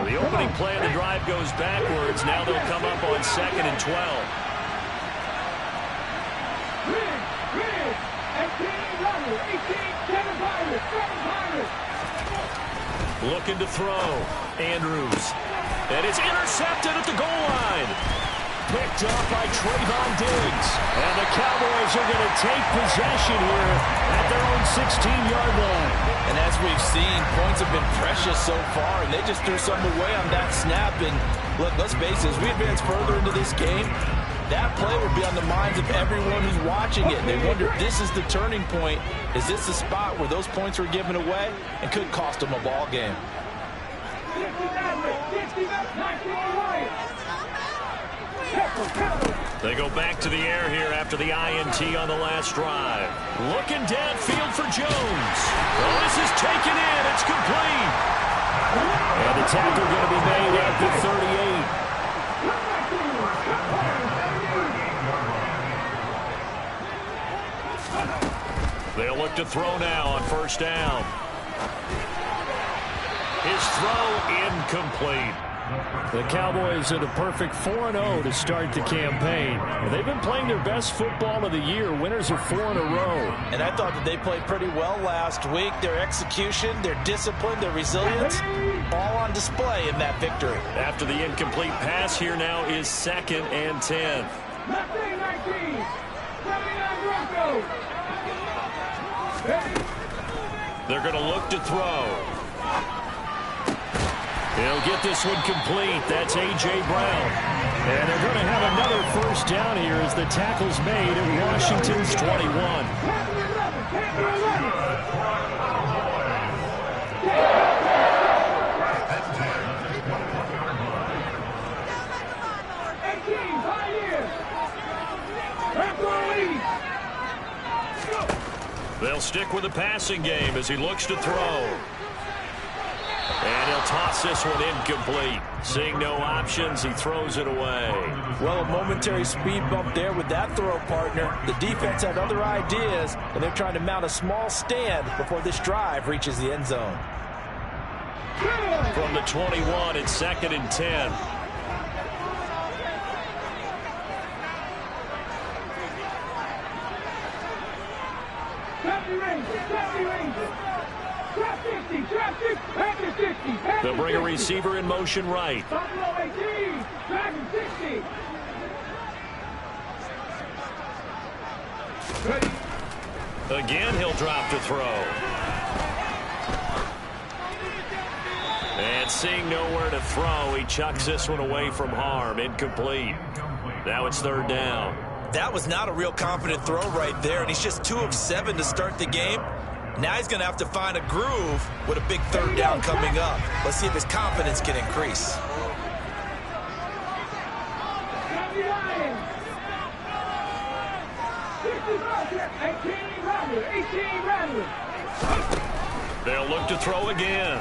The opening play of the drive goes backwards. Now they'll come up on 2nd and 12. Looking to throw. Andrews. And it's intercepted at the goal line. Picked up by Trayvon Diggs. And the Cowboys are going to take possession here at their own 16-yard line. And as we've seen, points have been precious so far, and they just threw something away on that snap. And look, let's face it, as we advance further into this game, that play will be on the minds of everyone who's watching it. They wonder if this is the turning point. Is this the spot where those points were given away and could cost them a ball game? They go back to the air here after the INT on the last drive. Looking downfield for Jones. Oh, this is taken in. It's complete. And the tackle going to be made at the 38. They'll look to throw now on 1st down. His throw incomplete. The Cowboys are the perfect 4-0 to start the campaign. They've been playing their best football of the year. Winners of 4 in a row. And I thought that they played pretty well last week. Their execution, their discipline, their resilience, all on display in that victory. After the incomplete pass, here now is 2nd and 10. They're going to look to throw. He'll get this one complete. That's A.J. Brown. And they're going to have another 1st down here as the tackle's made at Washington's 21. They'll stick with the passing game as he looks to throw. And he'll toss this one incomplete. Seeing no options, he throws it away. Well, a momentary speed bump there with that throw, partner. The defense had other ideas, and they're trying to mount a small stand before this drive reaches the end zone. From the 21, it's 2nd and 10. They'll bring a receiver in motion right. Again, he'll drop to throw. And seeing nowhere to throw, he chucks this one away from harm. Incomplete. Now it's 3rd down. That was not a real confident throw right there, and he's just 2 of 7 to start the game. Now he's going to have to find a groove with a big 3rd down coming up. Let's see if his confidence can increase. They'll look to throw again.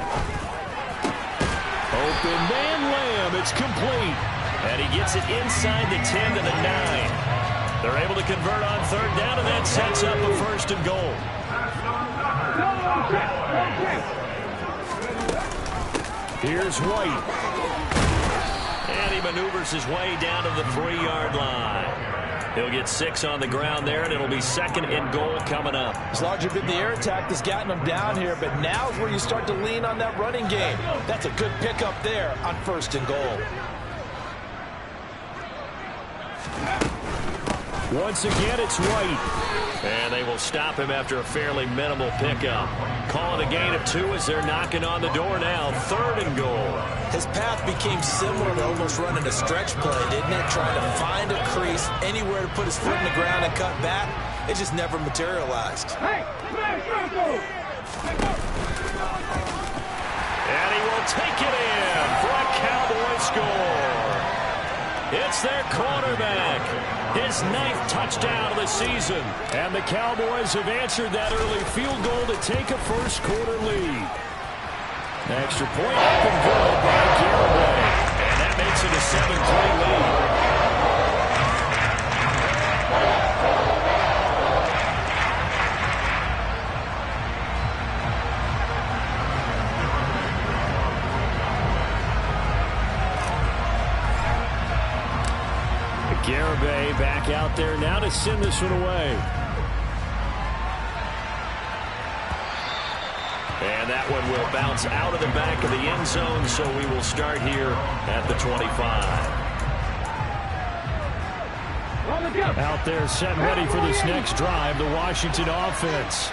Open man Lamb. It's complete. And he gets it inside the 10 to the 9. They're able to convert on 3rd down, and that sets up a 1st and goal. Here's White. And he maneuvers his way down to the 3-yard line. He'll get 6 on the ground there, and it'll be 2nd and goal coming up. It's largely been the air attack that's gotten him down here, but now is where you start to lean on that running game. That's a good pickup there on 1st and goal. Once again, it's White. And they will stop him after a fairly minimal pickup. Calling a gain of 2 as they're knocking on the door now. 3rd and goal. His path became similar to almost running a stretch play, didn't it? Trying to find a crease, anywhere to put his foot in the ground and cut back. It just never materialized. And he will take it in for a Cowboy score. It's their quarterback. His 9th touchdown of the season. And the Cowboys have answered that early field goal to take a 1st quarter lead. Extra point up and good by Garibay. And that makes it a 7-3 lead. Bay back out there now to send this one away. And that one will bounce out of the back of the end zone, so we will start here at the 25. Out there set ready for this next drive, the Washington offense.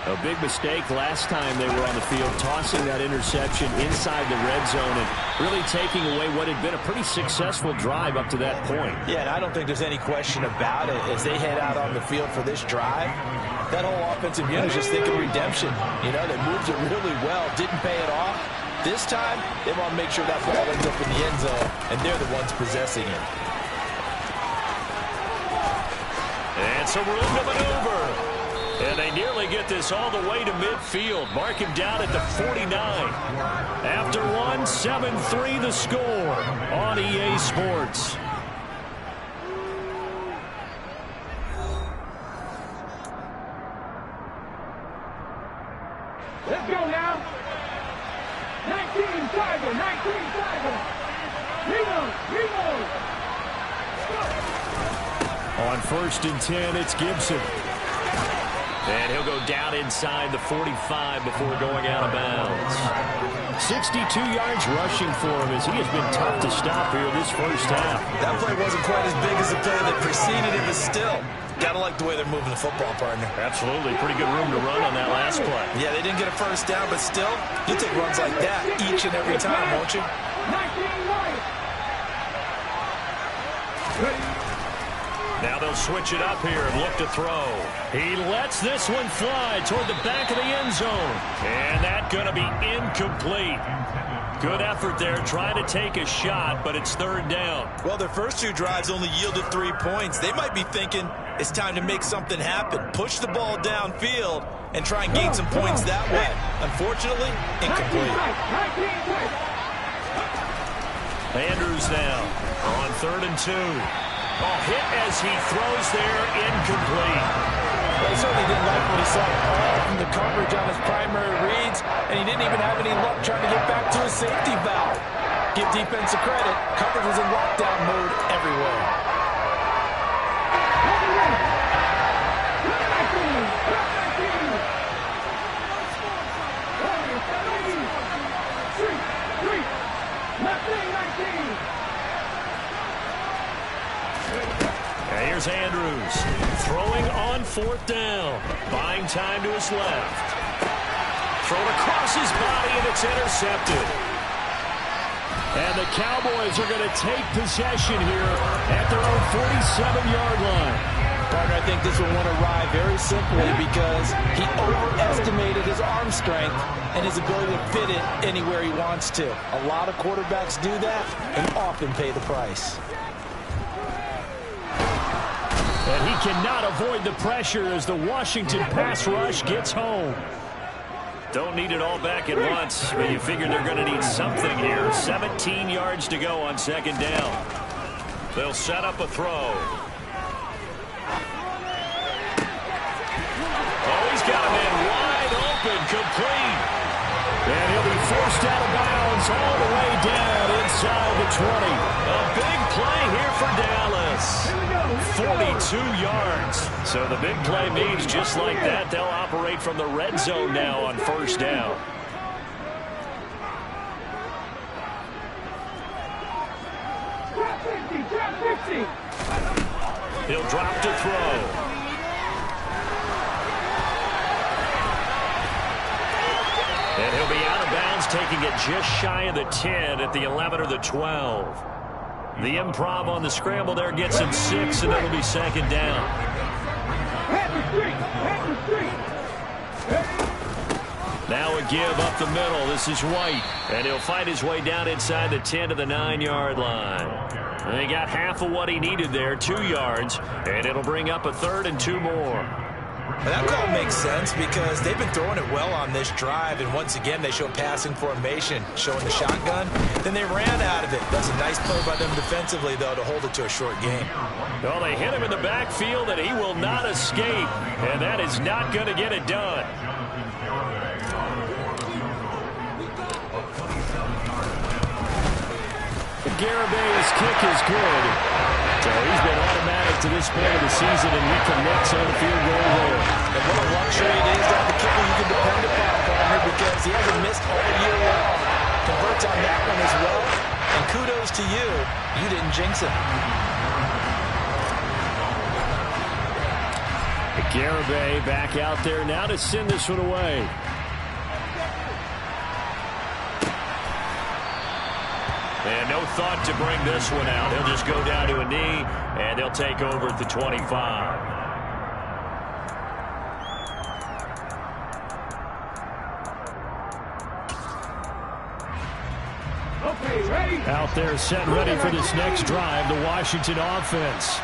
A big mistake last time they were on the field, tossing that interception inside the red zone and really taking away what had been a pretty successful drive up to that point. Yeah, and I don't think there's any question about it. As they head out on the field for this drive, that whole offensive unit is just thinking redemption. You know, they moved it really well, didn't pay it off. This time, they want to make sure that ball ends up in the end zone, and they're the ones possessing it. And some room to maneuver. And they nearly get this all the way to midfield. Mark him down at the 49. After one, 7-3 the score on EA Sports. Let's go now. 19 Tiger, 19 Tiger. Reload. On 1st and 10, it's Gibson. And he'll go down inside the 45 before going out of bounds. 62 yards rushing for him as he has been tough to stop here this first half. That play wasn't quite as big as the play that preceded it, but still, gotta like the way they're moving the football, partner. Absolutely. Pretty good room to run on that last play. Yeah, they didn't get a first down, but still, you take runs like that each and every time, won't you? 19 right. Now they'll switch it up here and look to throw. He lets this one fly toward the back of the end zone. And that's going to be incomplete. Good effort there trying to take a shot, but it's 3rd down. Well, their first 2 drives only yielded 3 points. They might be thinking it's time to make something happen. Push the ball downfield and try and gain some points that way. Unfortunately, incomplete. Andrews now on 3rd and 2. Hit as he throws there, incomplete. Well, he certainly didn't like what he saw all from the coverage on his primary reads, and he didn't even have any luck trying to get back to his safety valve. Give defense a credit. Coverage was in lockdown mode everywhere. Here's Andrews throwing on 4th down. Buying time to his left. Thrown across his body, and it's intercepted. And the Cowboys are going to take possession here at their own 47-yard line. Partner, I think this will want to ride very simply because he overestimated his arm strength and his ability to fit it anywhere he wants to. A lot of quarterbacks do that and often pay the price. And he cannot avoid the pressure as the Washington pass rush gets home. Don't need it all back at once, but you figure they're going to need something here. 17 yards to go on 2nd down. They'll set up a throw. Oh, he's got him in wide open, complete. And he'll be forced out of bounds all the way down inside the 20. A big play here for Dallas. 42 yards. So the big play means just like that, they'll operate from the red zone now on 1st down. He'll drop to throw. And he'll be out of bounds, taking it just shy of the 10 at the 11 or the 12. The improv on the scramble there gets him 6, and it'll be 2nd down. Now a give up the middle. This is White, and he'll find his way down inside the 10 to the 9-yard line. And he got half of what he needed there, 2 yards, and it'll bring up a 3rd and 2 more. And that call makes sense because they've been throwing it well on this drive, and once again they show passing formation, showing the shotgun. Then they ran out of it. That's a nice play by them defensively, though, to hold it to a short game. Well, they hit him in the backfield, and he will not escape, and that is not going to get it done. Garabay's kick is good. So he's been automatic to this point of the season, and he connects on the field goal there. And what a luxury it is to have a kicker you can depend upon, partner, because he hasn't missed all year long. Converts on that one as well. And kudos to you. You didn't jinx it. Garibay back out there now to send this one away. And no thought to bring this one out. He'll just go down to a knee, and they'll take over at the 25. Okay, ready? Out there set ready for this next drive, the Washington offense.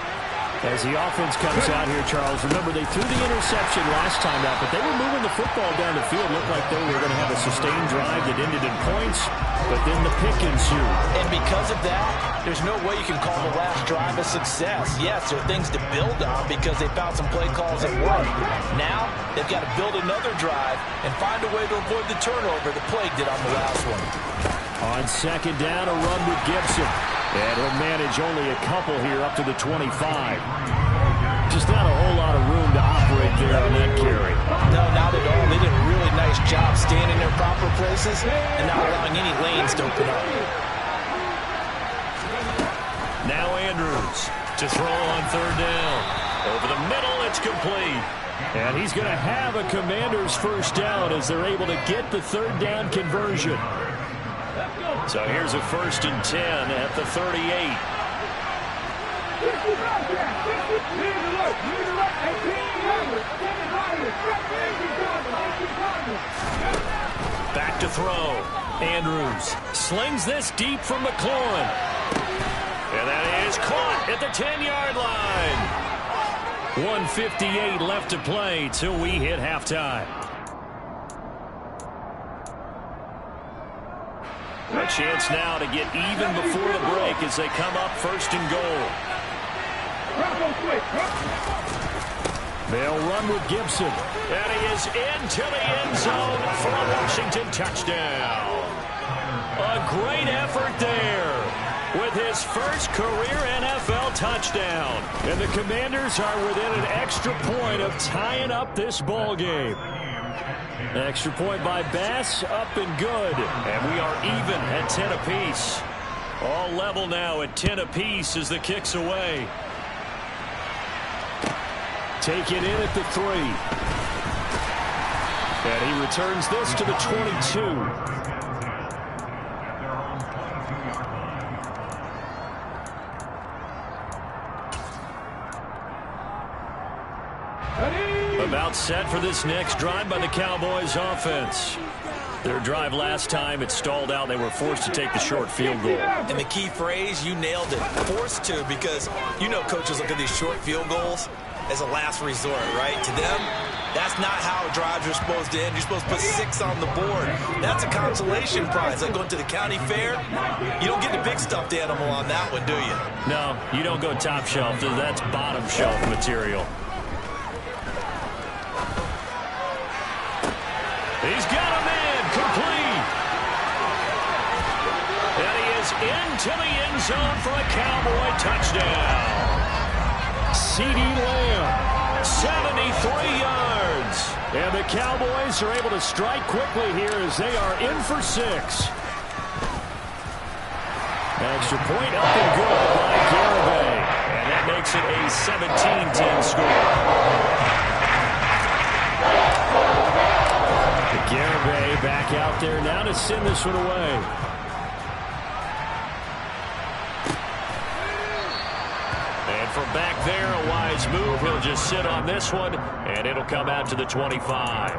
As the offense comes out here, Charles, remember they threw the interception last time out, but they were moving the football down the field. Looked like they were going to have a sustained drive that ended in points, but then the pick ensued. And because of that, there's no way you can call the last drive a success. Yes, there are things to build on because they found some play calls that work. Now, they've got to build another drive and find a way to avoid the turnover the Plague did on the last one. On second down, a run with Gibson. And he'll manage only a couple here up to the 25. Just not a whole lot of room to operate there on that carry. No, not at all. They did a really nice job staying in their proper places and not allowing any lanes to open up. Now Andrews to throw on third down. Over the middle, it's complete. And he's going to have a Commander's first down as they're able to get the third down conversion. So here's a 1st and 10 at the 38. Back to throw. Andrews slings this deep from McLaurin. And that is caught at the 10-yard line. 1:58 left to play till we hit halftime. A chance now to get even before the break as they come up 1st and goal. They'll run with Gibson. And he is into the end zone for a Washington touchdown. A great effort there with his first career NFL touchdown. And the Commanders are within an extra point of tying up this ball game. An extra point by Bass, up and good. And we are even at 10 apiece. All level now at 10 apiece as the kick's away. Take it in at the 3. And he returns this to the 22. About set for this next drive by the Cowboys offense. Their drive last time, it stalled out. They were forced to take the short field goal. And the key phrase, you nailed it, forced to, because you know coaches look at these short field goals as a last resort, right? To them, that's not how drives are supposed to end. You're supposed to put 6 on the board. That's a consolation prize. Like going to the county fair, you don't get the big stuffed animal on that one, do you? No, you don't go top shelf. That's bottom shelf material. He's got a man complete. And he is into the end zone for a Cowboy touchdown. C.D. Lamb, 73 yards. And the Cowboys are able to strike quickly here as they are in for 6. Extra point up and good by Garibay. And that makes it a 17-10 score. Garibay back out there now to send this one away. And from back there, a wise move. He'll just sit on this one, and it'll come out to the 25.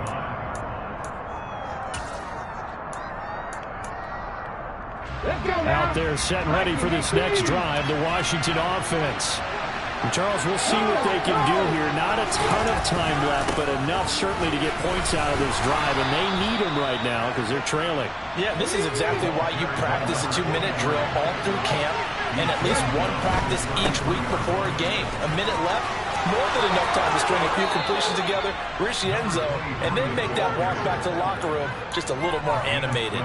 Out there set and ready for this next drive, the Washington offense. And Charles, we'll see what they can do here. Not a ton of time left, but enough certainly to get points out of this drive, and they need them right now because they're trailing. Yeah, this is exactly why you practice a 2-minute drill all through camp and at least one practice each week before a game. A minute left, more than enough time to string a few completions together, reach the end zone, and then make that walk back to the locker room just a little more animated.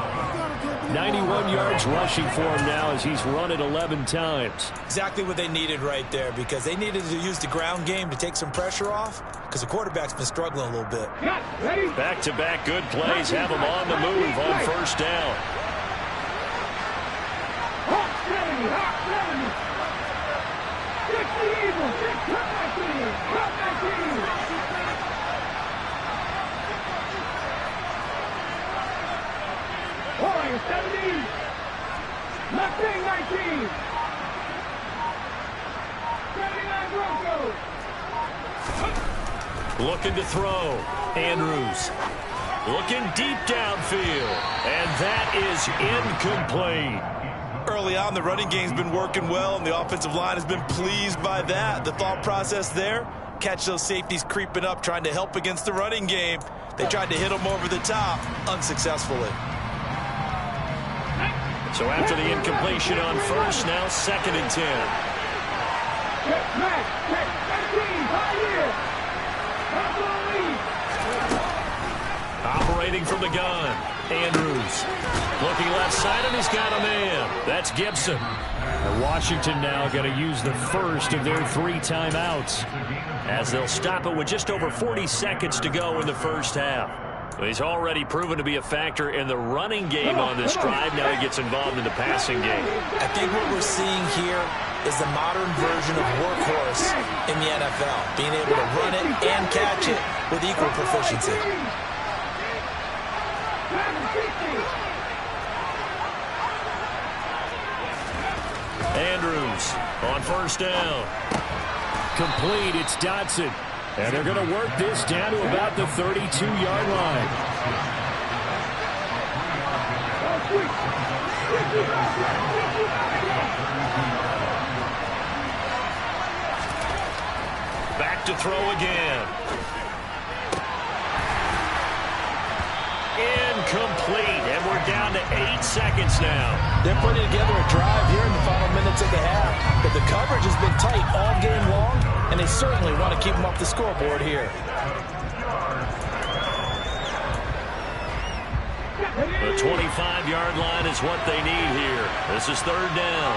91 yards rushing for him now as he's run it 11 times. Exactly what they needed right there, because they needed to use the ground game to take some pressure off, because the quarterback's been struggling a little bit. Back-to-back good plays have him on the move on first down. Looking to throw. Andrews. Looking deep downfield. And that is incomplete. Early on, the running game's been working well, and the offensive line has been pleased by that. The thought process there, catch those safeties creeping up, trying to help against the running game. They tried to hit them over the top, unsuccessfully. So after the incompletion on first, now 2nd and 10. Operating from the gun. Andrews. Looking left side, and he's got a man. That's Gibson. And Washington now going to use the first of their 3 timeouts, as they'll stop it with just over 40 seconds to go in the first half. He's already proven to be a factor in the running game on this drive. Now he gets involved in the passing game. I think what we're seeing here is the modern version of workhorse in the NFL, being able to run it and catch it with equal proficiency. Andrews on first down. Complete. It's Dotson. And they're going to work this down to about the 32-yard line. Back to throw again. Incomplete. And we're down to 8 seconds now. They're putting together a drive here in the final minutes of the half, but the coverage has been tight all game long, and they certainly want to keep them off the scoreboard here. The 25-yard line is what they need here. This is 3rd down.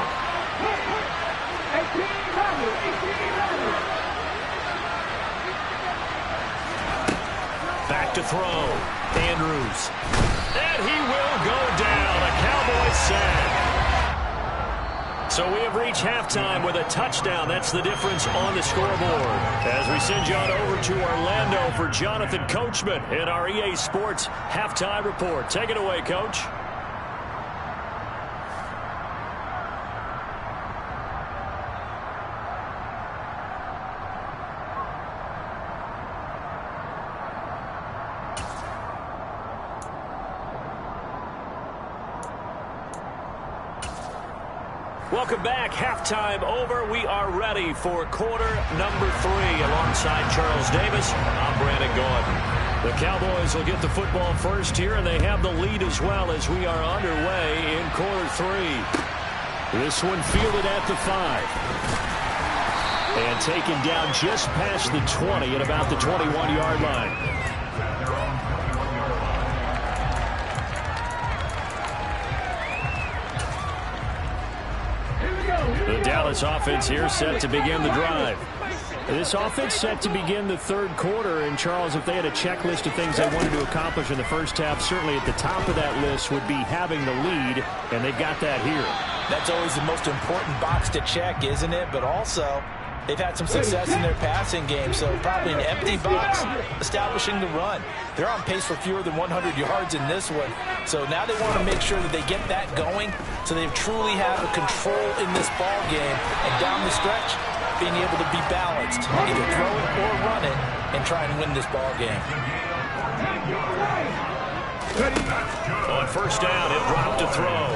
Back to throw. Andrews. And he will go down. A Cowboys sack. So we have reached halftime with a touchdown. That's the difference on the scoreboard. As we send you on over to Orlando for Jonathan Coachman in our EA Sports Halftime Report. Take it away, Coach. Welcome back. Halftime over. We are ready for quarter number 3 alongside Charles Davis. I'm Brandon Gordon. The Cowboys will get the football first here, and they have the lead as well as we are underway in quarter 3. This one fielded at the 5. And taken down just past the 20 at about the 21-yard line. The Dallas offense here set to begin the drive. This offense set to begin the 3rd quarter. And, Charles, if they had a checklist of things they wanted to accomplish in the first half, certainly at the top of that list would be having the lead, and they've got that here. That's always the most important box to check, isn't it? But also, they've had some success in their passing game, so probably an empty box establishing the run. They're on pace for fewer than 100 yards in this one, so now they want to make sure that they get that going so they truly have a control in this ball game, and down the stretch, being able to be balanced, either throw it or run it, and try and win this ball game. On first down, it dropped to throw.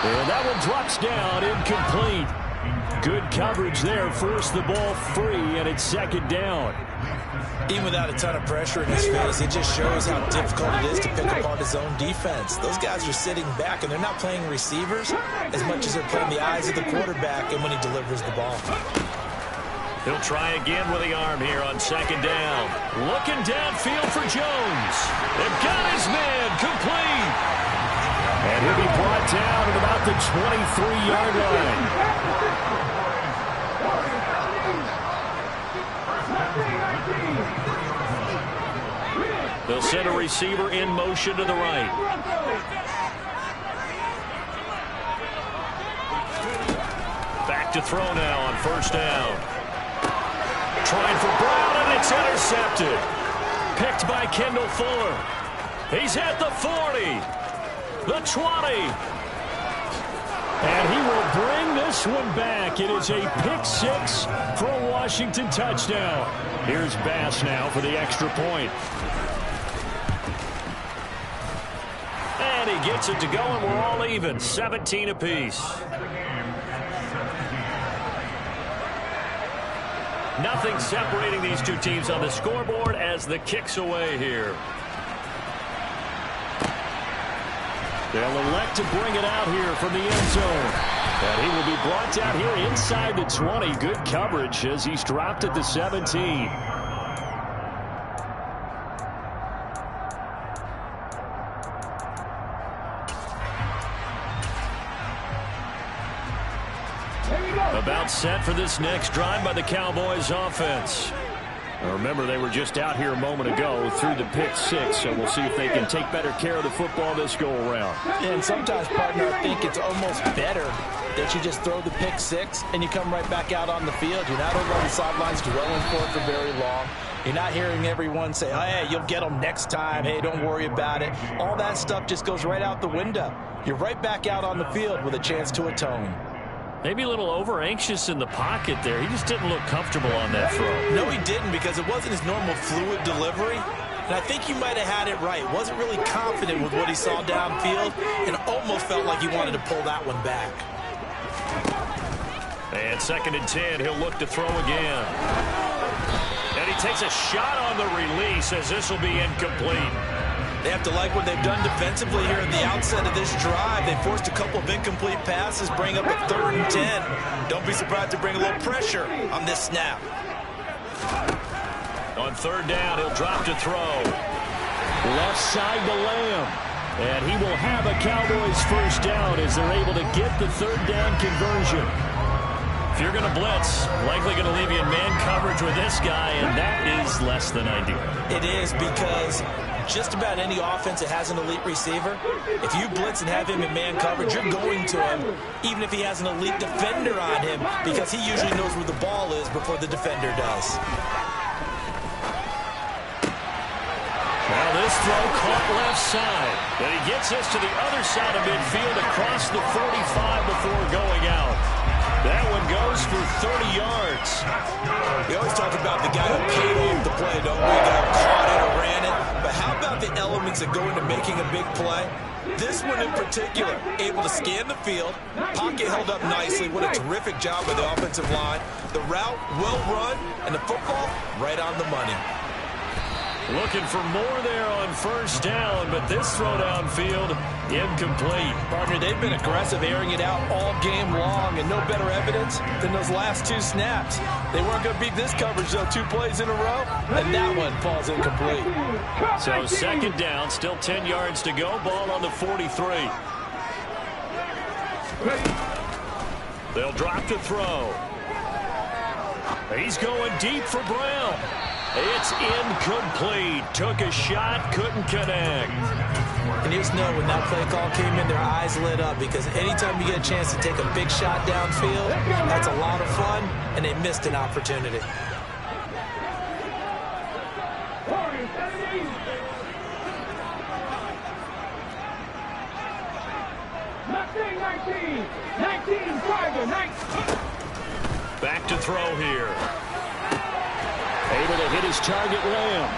And that one drops down, incomplete. Good coverage there. Forced the ball free, and it's second down. Even without a ton of pressure in his face, it just shows how difficult it is to pick apart his own defense. Those guys are sitting back, and they're not playing receivers as much as they're playing the eyes of the quarterback and when he delivers the ball. He'll try again with the arm here on second down. Looking downfield for Jones. They've got his man complete. And he'll be brought down at about the 23-yard line. They'll send a receiver in motion to the right. Back to throw now on first down. Trying for Brown, and it's intercepted. Picked by Kendall Fuller. He's at the 40, the 20. And he will bring this one back. It is a pick six for a Washington touchdown. Here's Bass now for the extra point. And he gets it to go, and we're all even, 17 apiece. Nothing separating these two teams on the scoreboard as the kick's away here. They'll elect to bring it out here from the end zone. And he will be brought down here inside the 20. Good coverage as he's dropped at the 17. About set for this next drive by the Cowboys offense. Now remember, they were just out here a moment ago through the pick six, so we'll see if they can take better care of the football this go around. And sometimes, partner, I think it's almost better that you just throw the pick six and you come right back out on the field. You're not over on the sidelines dwelling for it for very long. You're not hearing everyone say, oh, hey, you'll get them next time. Hey, don't worry about it. All that stuff just goes right out the window. You're right back out on the field with a chance to atone. Maybe a little over-anxious in the pocket there. He just didn't look comfortable on that throw. No, he didn't, because it wasn't his normal fluid delivery. And I think he might have had it right. Wasn't really confident with what he saw downfield and almost felt like he wanted to pull that one back. And 2nd and 10, he'll look to throw again. And he takes a shot on the release as this will be incomplete. They have to like what they've done defensively here at the outset of this drive. They forced a couple of incomplete passes, bring up a 3rd and 10. Don't be surprised to bring a little pressure on this snap. On 3rd down, he'll drop to throw. Left side to Lamb. And he will have a Cowboys first down as they're able to get the 3rd down conversion. If you're going to blitz, likely going to leave you in man coverage with this guy, and that is less than ideal. It is, because just about any offense that has an elite receiver, if you blitz and have him in man coverage, you're going to him, even if he has an elite defender on him, because he usually knows where the ball is before the defender does. Now this throw caught left side. But he gets us to the other side of midfield across the 45 before going out. That one goes for 30 yards. We always talk about the guy who paid off the play, don't we? The guy who caught it or ran it. But how about the elements that go into making a big play? This one in particular, able to scan the field, pocket held up nicely. What a terrific job by the offensive line. The route well run, and the football right on the money. Looking for more there on first down, but this throw downfield incomplete. Partner, they've been aggressive, airing it out all game long, and no better evidence than those last 2 snaps. They weren't going to beat this coverage, though, 2 plays in a row, and that one falls incomplete. So 2nd down, still 10 yards to go, ball on the 43. They'll drop to throw. He's going deep for Brown. It's incomplete. Took a shot, couldn't connect. And you just know when that play call came in, their eyes lit up, because anytime you get a chance to take a big shot downfield, that's a lot of fun, and they missed an opportunity. Back to throw here. Able to hit his target, Lamb.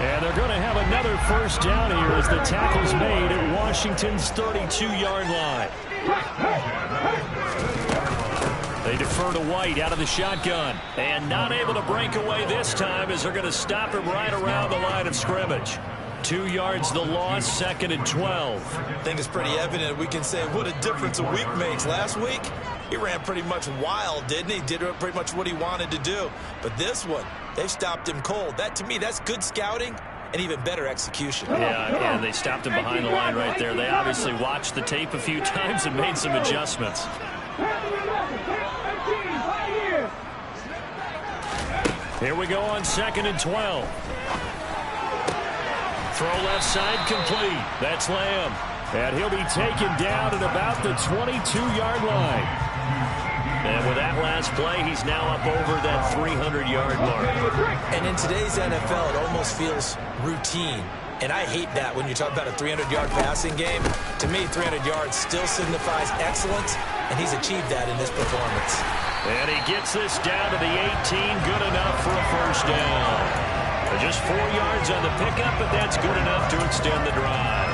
And they're going to have another first down here as the tackle's made at Washington's 32-yard line. They defer to White out of the shotgun. And not able to break away this time as they're going to stop him right around the line of scrimmage. 2 yards the loss, 2nd and 12. I think it's pretty evident we can say what a difference a week makes. Last week, he ran pretty much wild, didn't he? Did pretty much what he wanted to do. But this one, they stopped him cold. That, to me, that's good scouting and even better execution. Yeah, and they stopped him behind the line right there. They obviously watched the tape a few times and made some adjustments. Here we go on 2nd and 12. Throw left side complete. That's Lamb. And he'll be taken down at about the 22-yard line. And with that last play, he's now up over that 300-yard mark. And in today's NFL, it almost feels routine. And I hate that when you talk about a 300-yard passing game. To me, 300 yards still signifies excellence, and he's achieved that in this performance. And he gets this down to the 18, good enough for a first down. Just 4 yards on the pickup, but that's good enough to extend the drive.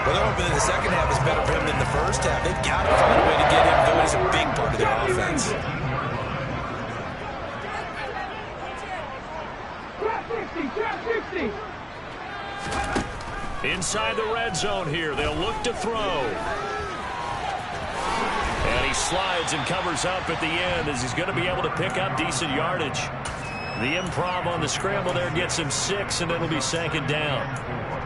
Well, they're hoping that the second half is better for him than the first half. They've got to find a way to get him going. He's a big part of their offense. Inside the red zone here, they'll look to throw. And he slides and covers up at the end as he's going to be able to pick up decent yardage. The improv on the scramble there gets him 6, and it'll be 2nd down.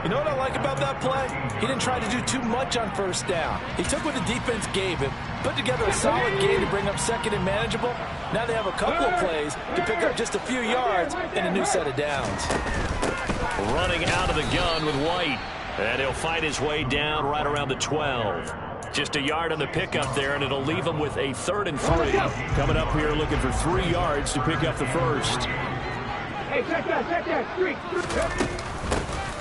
You know what I like about that play? He didn't try to do too much on first down. He took what the defense gave him, put together a solid game to bring up 2nd and manageable. Now they have a couple of plays to pick up just a few yards and a new set of downs. Running out of the gun with White. And he'll fight his way down right around the 12. Just a yard on the pickup there, and it'll leave him with a 3rd and 3. Coming up here looking for 3 yards to pick up the first. Hey, check that, street.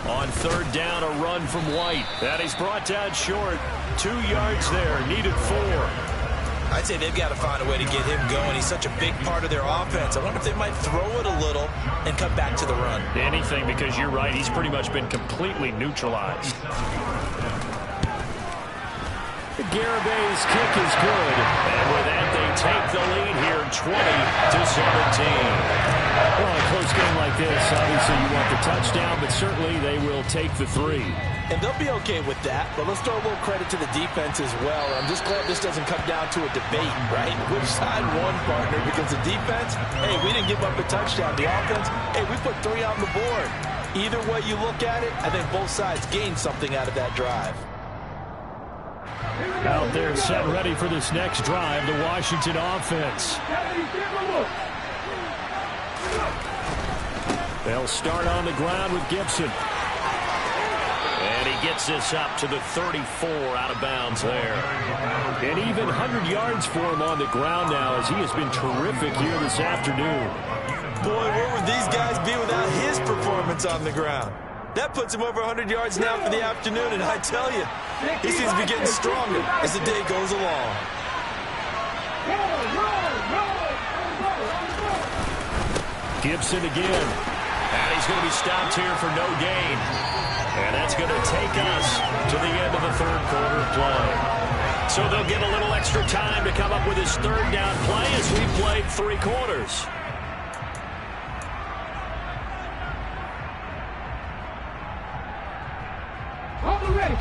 On 3rd down, a run from White. That he's brought down short. 2 yards there, needed 4. I'd say they've got to find a way to get him going. He's such a big part of their offense. I wonder if they might throw it a little and come back to the run. Anything, because you're right, he's pretty much been completely neutralized. Garabay's kick is good. And with that, they take the lead here, 20-17. Well, in a close game like this, obviously you want the touchdown, but certainly they will take the 3. And they'll be okay with that, but let's throw a little credit to the defense as well. I'm just glad this doesn't come down to a debate, right? Which side won, partner? Because the defense, hey, we didn't give up a touchdown. The offense, hey, we put 3 on the board. Either way you look at it, I think both sides gained something out of that drive. Out there set ready for this next drive, the Washington offense. They'll start on the ground with Gibson. And he gets this up to the 34 out of bounds there. And even 100 yards for him on the ground now as he has been terrific here this afternoon. Boy, where would these guys be without his performance on the ground? That puts him over 100 yards now for the afternoon, and I tell you, he seems to be getting stronger as the day goes along. Gibson again. And he's going to be stopped here for no gain. And that's going to take us to the end of the 3rd quarter play. So they'll get a little extra time to come up with his 3rd down play as we've played 3 quarters. Ready.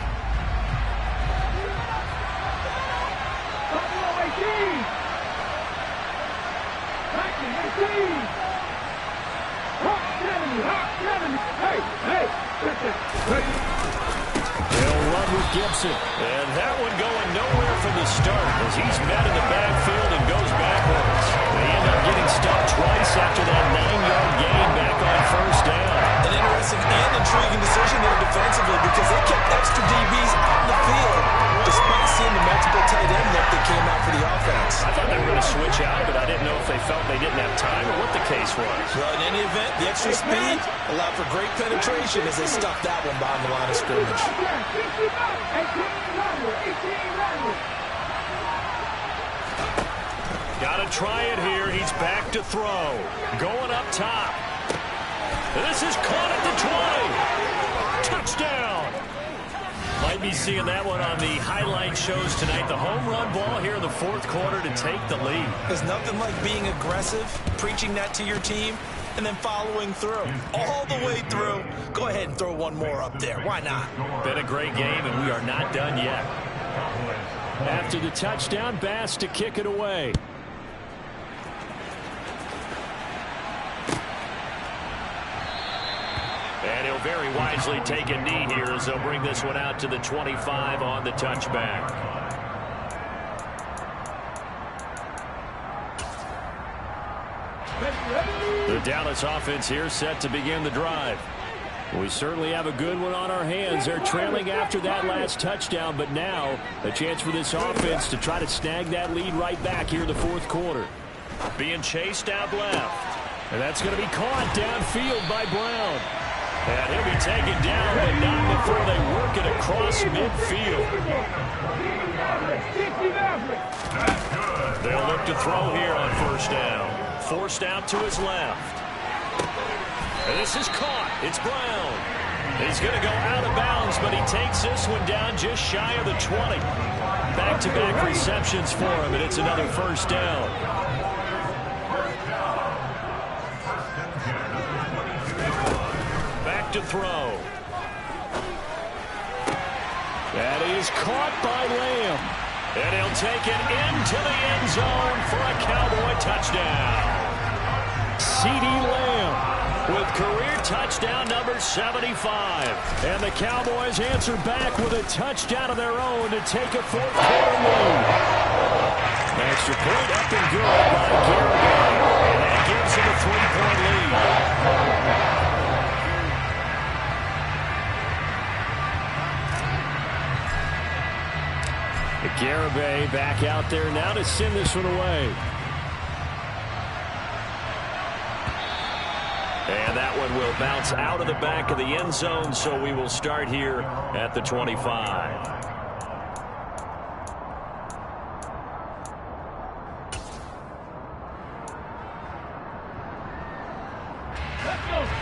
They'll run with Gibson. And that one going nowhere from the start as he's met in the backfield and goes backwards. They end up getting stopped twice after that 9-yard gain back on 1st down. An interesting and intriguing decision there defensively because they kept extra DBs on the field despite seeing the multiple tight end look that came out for the offense. I thought they were going to switch out, but I didn't know if they felt they didn't have time or what the case was. Well, in any event, the extra speed allowed for great penetration as they stuffed that one behind the line of scrimmage. Got to try it here. He's back to throw. Going up top. This is caught at the 20. Touchdown. Might be seeing that one on the highlight shows tonight. The home run ball here in the fourth quarter to take the lead. There's nothing like being aggressive, preaching that to your team, and then following through. All the way through. Go ahead and throw one more up there. Why not? Been a great game, and we are not done yet. After the touchdown, Bass to kick it away. And he'll very wisely take a knee here as they'll bring this one out to the 25 on the touchback. The Dallas offense here set to begin the drive. We certainly have a good one on our hands. They're trailing after that last touchdown, but now a chance for this offense to try to snag that lead right back here in the fourth quarter. Being chased out left. And that's going to be caught downfield by Brown. And he'll be taken down, but not before they work it across midfield. They'll look to throw here on first down. Forced out to his left. And this is caught. It's Brown. He's going to go out of bounds, but he takes this one down just shy of the 20. Back-to-back receptions for him, and it's another first down. Back to throw. That is caught by Lamb. And he'll take it into the end zone for a Cowboy touchdown. C.D. Lamb with career touchdown number 75. And the Cowboys answer back with a touchdown of their own to take a fourth quarter lead. Extra point up and good by Garibay. And that gives him a 3-point lead. Garibay back out there now to send this one away. And that one will bounce out of the back of the end zone, so we will start here at the 25.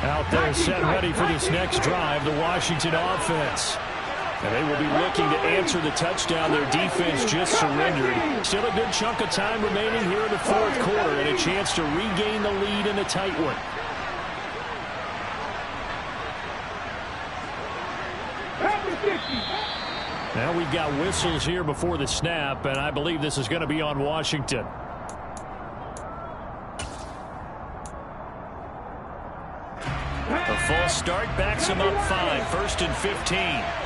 Out there set ready for this next drive, the Washington offense. And they will be looking to answer the touchdown their defense just surrendered. Still a good chunk of time remaining here in the fourth quarter and a chance to regain the lead in a tight one. Now we've got whistles here before the snap, and I believe this is going to be on Washington. A false start backs him up 5, 1st and 15.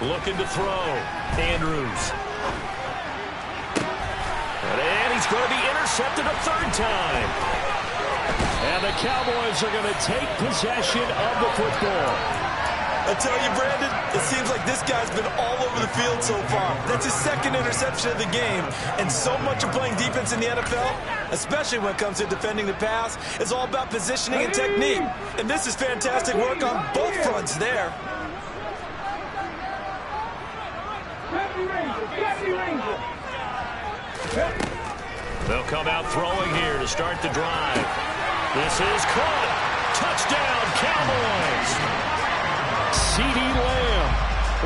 Looking to throw. Andrews. And he's going to be intercepted a third time. And the Cowboys are going to take possession of the football. I tell you, Brandon, it seems like this guy's been all over the field so far. That's his second interception of the game. And so much of playing defense in the NFL, especially when it comes to defending the pass, is all about positioning and technique. And this is fantastic work on both fronts there. They'll come out throwing here to start the drive. This is caught. Touchdown, Cowboys. C.D. Lamb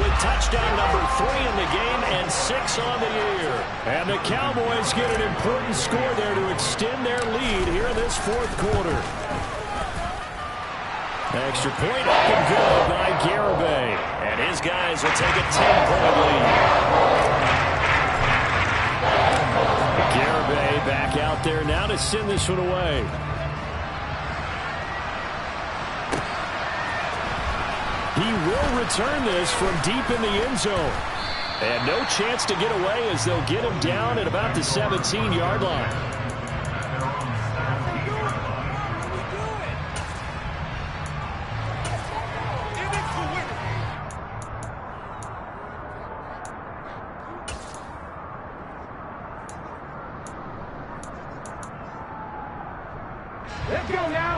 with touchdown number 3 in the game and 6 on the year. And the Cowboys get an important score there to extend their lead here in this fourth quarter. Extra point up and good by Garibay. And his guys will take a 10-point lead. Garibay back out there now to send this one away. He will return this from deep in the end zone. And no chance to get away as they'll get him down at about the 17-yard line.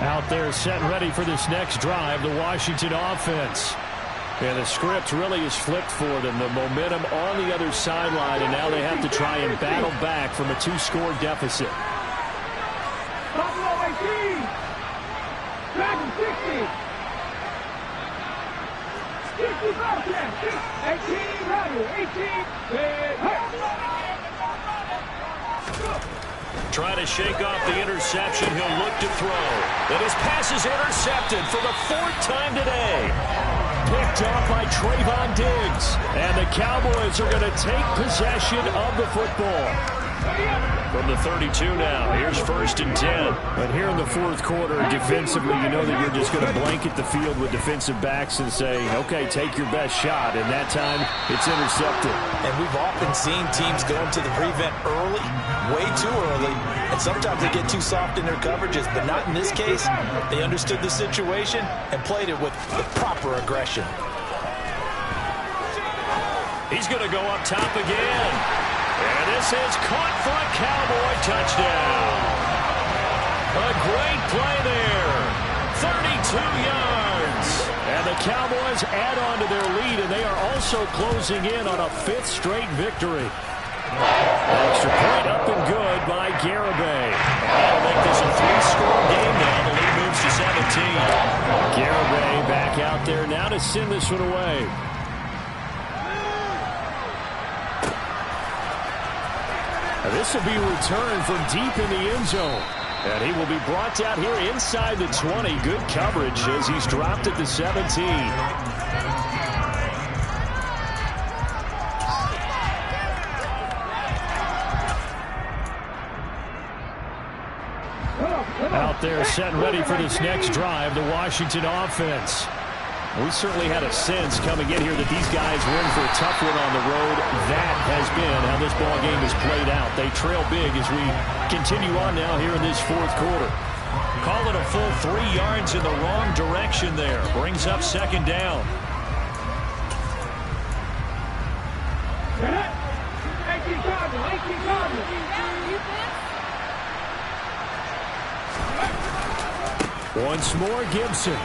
Out there set ready for this next drive, the Washington offense. And the script really is flipped for them. The momentum on the other sideline, and now they have to try and battle back from a 2-score deficit. Buffalo 18. Dragon 60. 65 10. 18 Rebel. 18. Trying to shake off the interception. He'll look to throw. And his pass is intercepted for the 4th time today. Picked off by Trayvon Diggs. And the Cowboys are going to take possession of the football. From the 32 now, here's 1st and 10. But here in the 4th quarter, defensively, you know that you're just going to blanket the field with defensive backs and say, okay, take your best shot. And that time, it's intercepted. And we've often seen teams go into the prevent early, way too early, and sometimes they get too soft in their coverages, but not in this case. They understood the situation and played it with the proper aggression. He's going to go up top again. And this is caught for a Cowboy touchdown. A great play there. 32 yards. And the Cowboys add on to their lead, and they are also closing in on a 5th straight victory. Extra point up and good by Garibay. That'll make this a 3-score game now. The lead moves to 17. Garibay back out there now to send this one away. This will be returned from deep in the end zone. And he will be brought down here inside the 20. Good coverage as he's dropped at the 17. Out there set and ready for this next drive, the Washington offense. We certainly had a sense coming in here that these guys were in for a tough one on the road. That has been how this ball game has played out. They trail big as we continue on now here in this 4th quarter. Call it a full 3 yards in the wrong direction there. Brings up 2nd down. Once more, Gibson.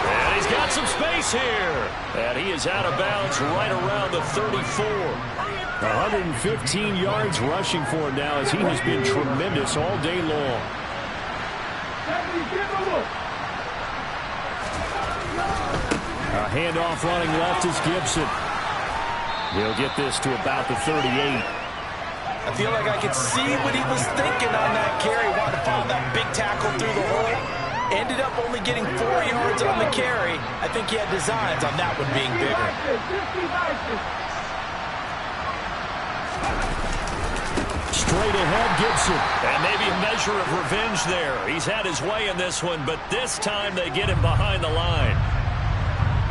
And he's got some space here. And he is out of bounds right around the 34. 115 yards rushing for him now as he has been tremendous all day long. A handoff running left is Gibson. He'll get this to about the 38. I feel like I could see what he was thinking on that carry. Wanted to follow that big tackle through the hole. Ended up only getting 4 yards on the carry. I think he had designs on that one being bigger. Straight ahead, Gibson. And maybe a measure of revenge there. He's had his way in this one, but this time they get him behind the line.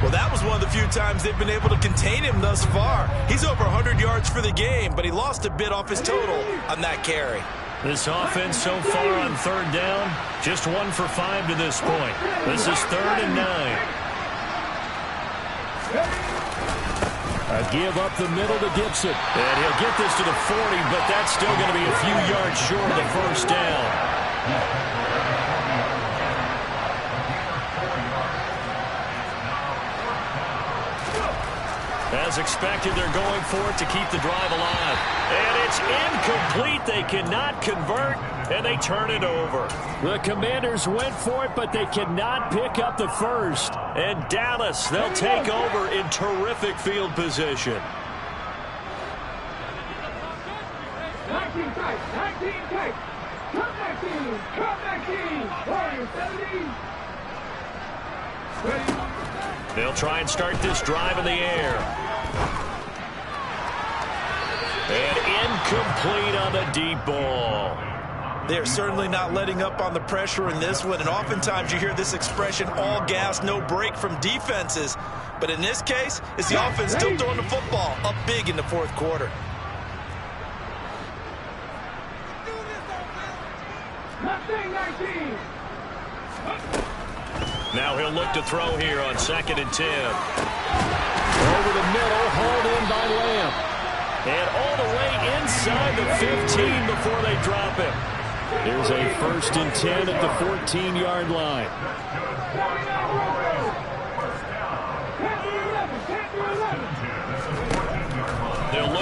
Well, that was one of the few times they've been able to contain him thus far. He's over 100 yards for the game, but he lost a bit off his total on that carry. This offense so far on 3rd down, just 1 for 5 to this point. This is 3rd and 9. A give up the middle to Gibson. And he'll get this to the 40, but that's still going to be a few yards short of the 1st down. As expected, they're going for it to keep the drive alive. And it's incomplete. They cannot convert, and they turn it over. The Commanders went for it, but they cannot pick up the first. And Dallas, they'll take over in terrific field position. 19 tight, 19 tight. Come back team. Warriors 17. Ready. They'll try and start this drive in the air. And incomplete on the deep ball. They're certainly not letting up on the pressure in this one, and oftentimes you hear this expression, all gas, no break from defenses. But in this case, it's the offense still throwing the football up big in the 4th quarter. Now he'll look to throw here on 2nd and 10. Over the middle, hauled in by Lamb. And all the way inside the 15 before they drop him. Here's a 1st and 10 at the 14-yard line.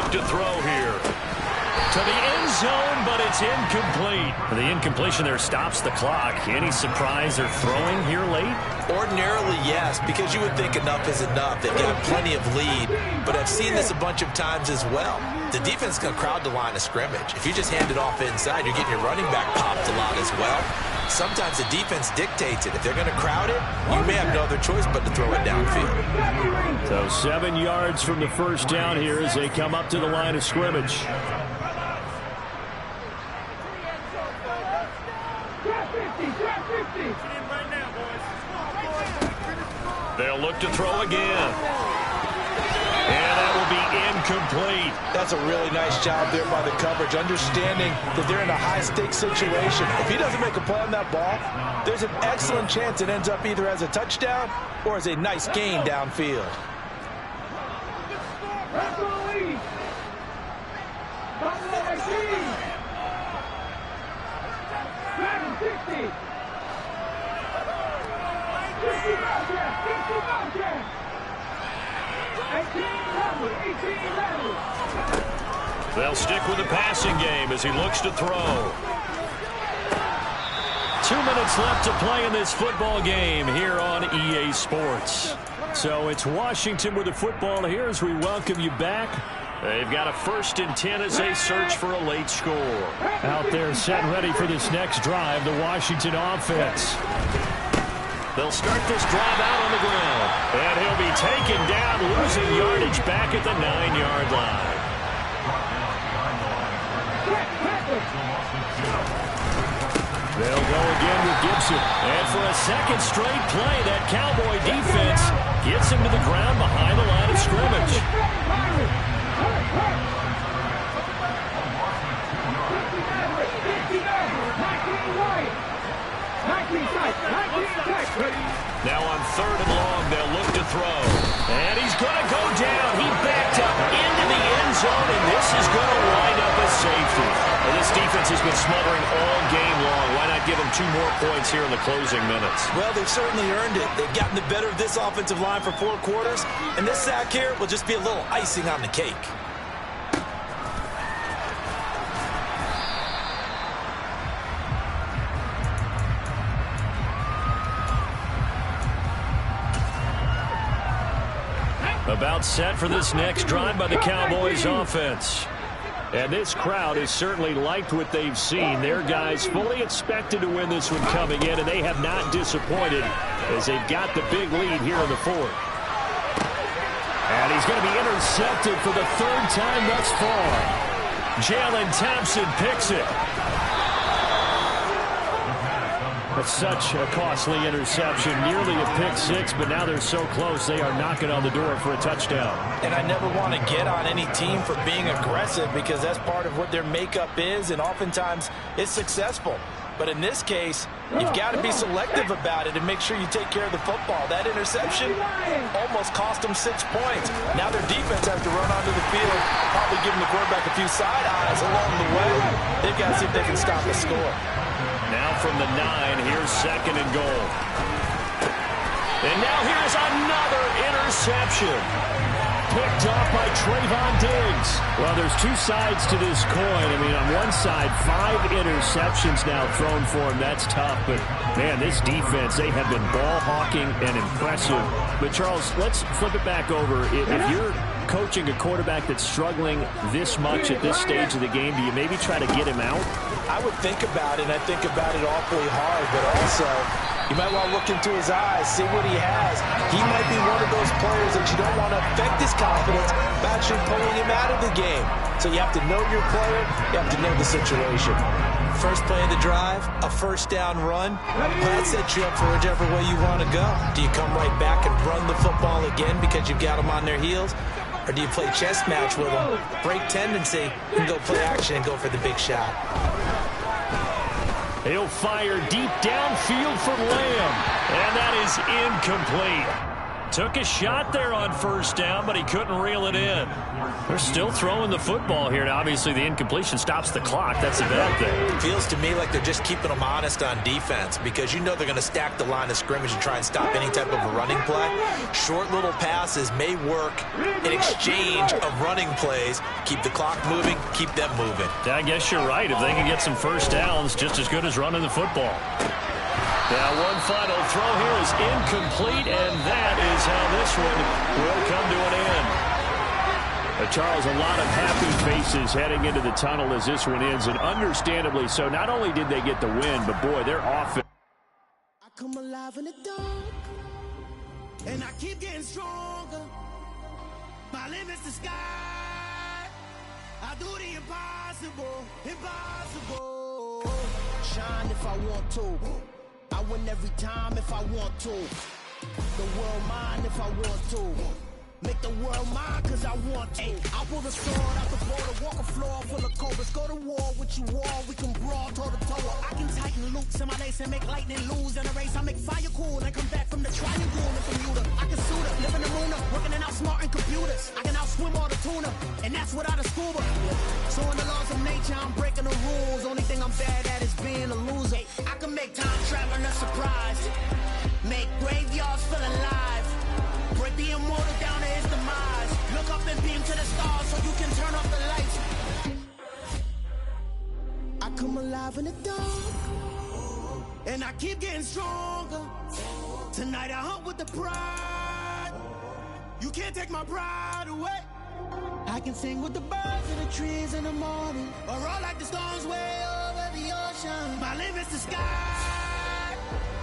look to throw here. To the end zone, but it's incomplete. The incompletion there stops the clock. Any surprise they're throwing here late? Ordinarily, yes, because you would think enough is enough. They've got plenty of lead, but I've seen this a bunch of times as well. The defense is going to crowd the line of scrimmage. If you just hand it off inside, you're getting your running back popped a lot as well. Sometimes the defense dictates it. If they're going to crowd it, you may have no other choice but to throw it downfield. So 7 yards from the first down here as they come up to the line of scrimmage. They'll look to throw again. And that will be incomplete. That's a really nice job there by the coverage, understanding that they're in a high-stakes situation. If he doesn't make a play on that ball, there's an excellent chance it ends up either as a touchdown or as a nice gain downfield. They'll stick with the passing game as he looks to throw. 2 minutes left to play in this football game here on EA Sports. So it's Washington with the football here as we welcome you back. They've got a 1st and 10 as they search for a late score. Out there set and ready for this next drive, the Washington offense. They'll start this drive out on the ground. And he'll be taken down, losing yardage back at the 9-yard line. They'll go again with Gibson. And for a second straight play, that Cowboy defense gets him to the ground behind the line of scrimmage. Now on 3rd and long, they'll look to throw. And he's going to go down. He backed up into the end zone, and this is going to wind up a safety. Well, this defense has been smothering all game long. Why not give them 2 more points here in the closing minutes? Well, they've certainly earned it. They've gotten the better of this offensive line for 4 quarters, and this sack here will just be a little icing on the cake. About set for this next drive by the Cowboys offense. And this crowd has certainly liked what they've seen. Their guys fully expected to win this one coming in, and they have not disappointed as they've got the big lead here in the 4th. And he's going to be intercepted for the 3rd time thus far. Jalen Thompson picks it. That's such a costly interception, nearly a pick 6, but now they're so close they are knocking on the door for a touchdown. And I never want to get on any team for being aggressive because that's part of what their makeup is, and oftentimes it's successful. But in this case, you've got to be selective about it and make sure you take care of the football. That interception almost cost them 6 points. Now their defense has to run onto the field, probably giving the quarterback a few side eyes along the way. They've got to see if they can stop the score. Now from the 9, here's 2nd and goal. And now here's another interception. Picked off by Trayvon Diggs. Well, there's 2 sides to this coin. I mean, on one side, 5 interceptions now thrown for him. That's tough. But, man, this defense, they have been ball hawking and impressive. But, Charles, let's flip it back over. If you're coaching a quarterback that's struggling this much at this stage of the game, do you maybe try to get him out? I would think about it, and I think about it awfully hard, but also you might want to look into his eyes, see what he has. He might be one of those players that you don't want to affect his confidence by actually pulling him out of the game. So you have to know your player, you have to know the situation. First play of the drive, a 1st down run. That sets you up for whichever way you want to go. Do you come right back and run the football again because you've got them on their heels? Or do you play chess match with them, break tendency, and go play action and go for the big shot? He'll fire deep downfield for Lamb, and that is incomplete. Took a shot there on 1st down, but he couldn't reel it in. They're still throwing the football here. Now, obviously, the incompletion stops the clock. That's a bad thing. It feels to me like they're just keeping them honest on defense because you know they're going to stack the line of scrimmage and try and stop any type of a running play. short little passes may work in exchange of running plays. Keep the clock moving, keep them moving. I guess you're right. If they can get some first downs, just as good as running the football. Now, one final throw here is incomplete, and that is how this one will come to an end. Charles, a lot of happy faces heading into the tunnel as this one ends, and understandably so. Not only did they get the win, but, boy, their offense. I come alive in the dark, and I keep getting stronger. My limit's the sky. I do the impossible, impossible. Shine if I want to. I win every time if I want to. The world mine if I want to. Make the world mine cause I want to. I pull the sword out the border, walk a floor full of cobras. Go to war with you all, we can brawl toe to toe. I can tighten loops in my lace and make lightning lose in a race. I make fire cool and come back from the triangle in Bermuda. I can suit up, live in the moon up, working and outsmarting computers. I can outswim all the tuna, and that's without a scuba. So in the laws of nature, I'm breaking the rules. Only thing I'm bad at is being a loser. I can make time traveling a surprise, make graveyards feel alive. Break the immortal down to his demise. Look up and beam to the stars so you can turn off the lights. I come alive in the dark, and I keep getting stronger. Tonight I hunt with the pride. You can't take my pride away. I can sing with the birds and the trees in the morning, or roll like the storms way over the ocean. My limit's the sky.